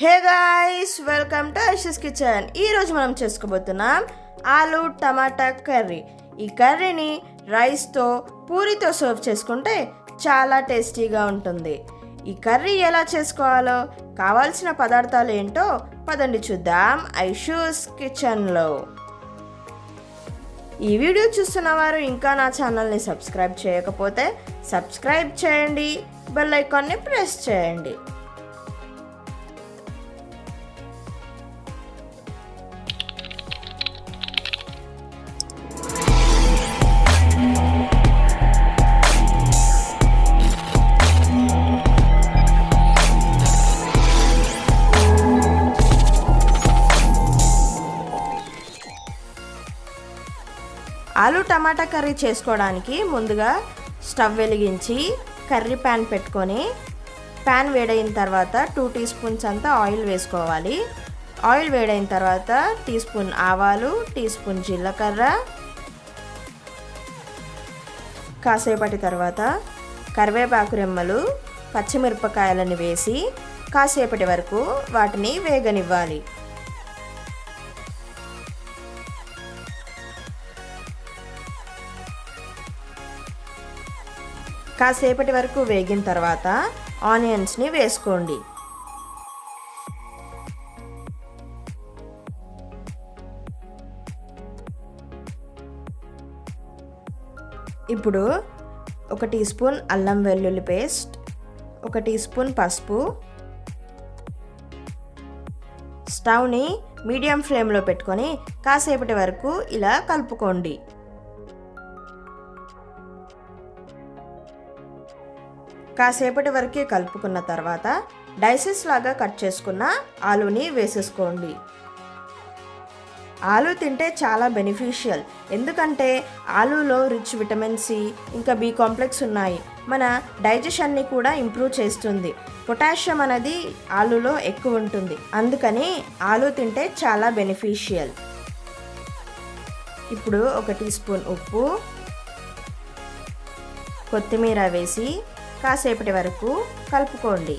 Hey guys, welcome to Aishu's kitchen. ఈరోజు మనం చేసుకోబోతున్నాం ఆలూ టమాటా కర్రీ. ఈ కర్రీని రైస్తో పూరితో సర్వ్ చేసుకుంటే చాలా టేస్టీగా ఉంటుంది. ఈ కర్రీ ఎలా చేసుకోవాలో కావాల్సిన పదార్థాలు ఏంటో పదండి చూద్దాం ఐషూస్ కిచెన్లో. ఈ వీడియో చూస్తున్న వారు ఇంకా నా ఛానల్ని సబ్స్క్రైబ్ చేయకపోతే సబ్స్క్రైబ్ చేయండి, బెల్ ఐకాన్ని ప్రెస్ చేయండి. ఆలూ టమాటా కర్రీ చేసుకోవడానికి ముందుగా స్టవ్ వెలిగించి కర్రీ ప్యాన్ పెట్టుకొని ప్యాన్ వేడైన తర్వాత 2 టీ స్పూన్స్ అంతా ఆయిల్ వేసుకోవాలి. ఆయిల్ వేడైన తర్వాత టీ స్పూన్ ఆవాలు, టీ స్పూన్ జీలకర్ర, కాసేపటి తర్వాత కరివేపాకు రెమ్మలు, పచ్చిమిరపకాయలను వేసి కాసేపటి వరకు వాటిని వేగనివ్వాలి. కాసేపటి వరకు వేగిన తర్వాత ఆనియన్స్ని వేసుకోండి. ఇప్పుడు 1 టీ స్పూన్ అల్లం వెల్లుల్లి పేస్ట్, 1 టీ స్పూన్ పసుపు, స్టవ్ని మీడియం ఫ్లేమ్లో పెట్టుకొని కాసేపటి వరకు ఇలా కలుపుకోండి. కాసేపటి వరకే కలుపుకున్న తర్వాత డైసెస్ లాగా కట్ చేసుకున్న ఆలూని వేసేసుకోండి. ఆలూ తింటే చాలా బెనిఫిషియల్, ఎందుకంటే ఆలూలో రిచ్ విటమిన్ సి ఇంకా బి కాంప్లెక్స్ ఉన్నాయి. మన డైజెషన్ని కూడా ఇంప్రూవ్ చేస్తుంది. పొటాషియం అనేది ఆలూలో ఎక్కువ ఉంటుంది, అందుకని ఆలూ తింటే చాలా బెనిఫిషియల్. ఇప్పుడు 1 టీ స్పూన్ ఉప్పు, కొత్తిమీర వేసి కాసేపటి వరకు కలుపుకోండి.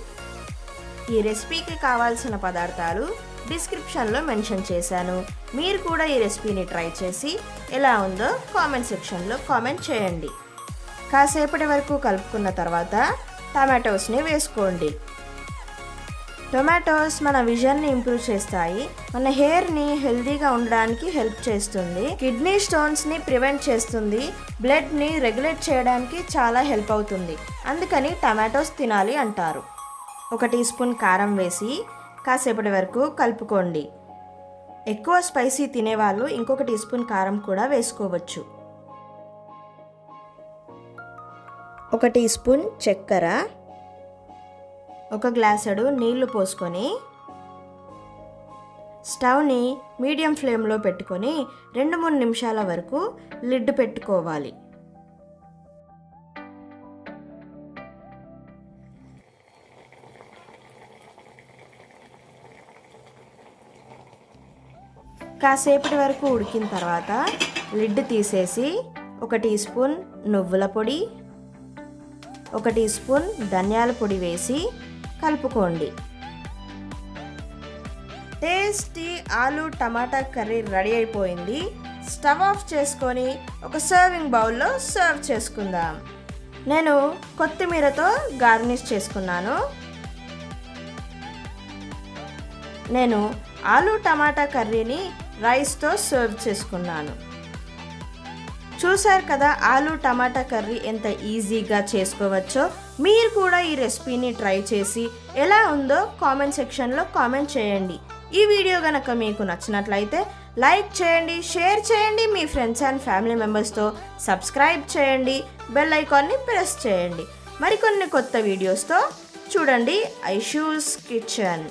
ఈ రెసిపీకి కావాల్సిన పదార్థాలు డిస్క్రిప్షన్లో మెన్షన్ చేశాను. మీరు కూడా ఈ రెసిపీని ట్రై చేసి ఎలా ఉందో కామెంట్ సెక్షన్లో కామెంట్ చేయండి. కాసేపటి వరకు కలుపుకున్న తర్వాత టమాటోస్ని వేసుకోండి. టొమాటోస్ మన విజన్ని ఇంప్రూవ్ చేస్తాయి, మన హెయిర్ని హెల్తీగా ఉండడానికి హెల్ప్ చేస్తుంది, కిడ్నీ స్టోన్స్ని ప్రివెంట్ చేస్తుంది, బ్లడ్ని రెగ్యులేట్ చేయడానికి చాలా హెల్ప్ అవుతుంది. అందుకని టమాటోస్ తినాలి అంటారు. 1 టీ స్పూన్ కారం వేసి కాసేపటి వరకు కలుపుకోండి. ఎక్కువ స్పైసీ తినేవాళ్ళు ఇంకొక టీ స్పూన్ కారం కూడా వేసుకోవచ్చు. 1 టీ స్పూన్ చక్కెర, 1 గ్లాసుడు నీళ్లు పోసుకొని స్టవ్ని మీడియం ఫ్లేమ్లో పెట్టుకొని 2-3 నిమిషాల వరకు లిడ్ పెట్టుకోవాలి. కాసేపటి వరకు ఉడికిన తర్వాత లిడ్ తీసేసి 1 టీ స్పూన్ నువ్వుల పొడి, 1 టీ స్పూన్ ధనియాల పొడి వేసి కలుపుకోండి. టేస్టీ ఆలూ టమాటా కర్రీ రెడీ అయిపోయింది. స్టవ్ ఆఫ్ చేసుకొని ఒక సర్వింగ్ బౌల్లో సర్వ్ చేసుకుందాం. నేను కొత్తిమీరతో గార్నిష్ చేసుకున్నాను. నేను ఆలూ టమాటా కర్రీని రైస్తో సర్వ్ చేసుకున్నాను. చూశారు కదా ఆలూ టమాటా కర్రీ ఎంత ఈజీగా చేసుకోవచ్చో. మీరు కూడా ఈ రెసిపీని ట్రై చేసి ఎలా ఉందో కామెంట్ సెక్షన్లో కామెంట్ చేయండి. ఈ వీడియో కనుక మీకు నచ్చినట్లయితే లైక్ చేయండి, షేర్ చేయండి, మీ ఫ్రెండ్స్ అండ్ ఫ్యామిలీ మెంబర్స్తో సబ్స్క్రైబ్ చేయండి, బెల్ ఐకాన్ని ప్రెస్ చేయండి. మరికొన్ని కొత్త వీడియోస్తో చూడండి ఐషూస్ కిచెన్.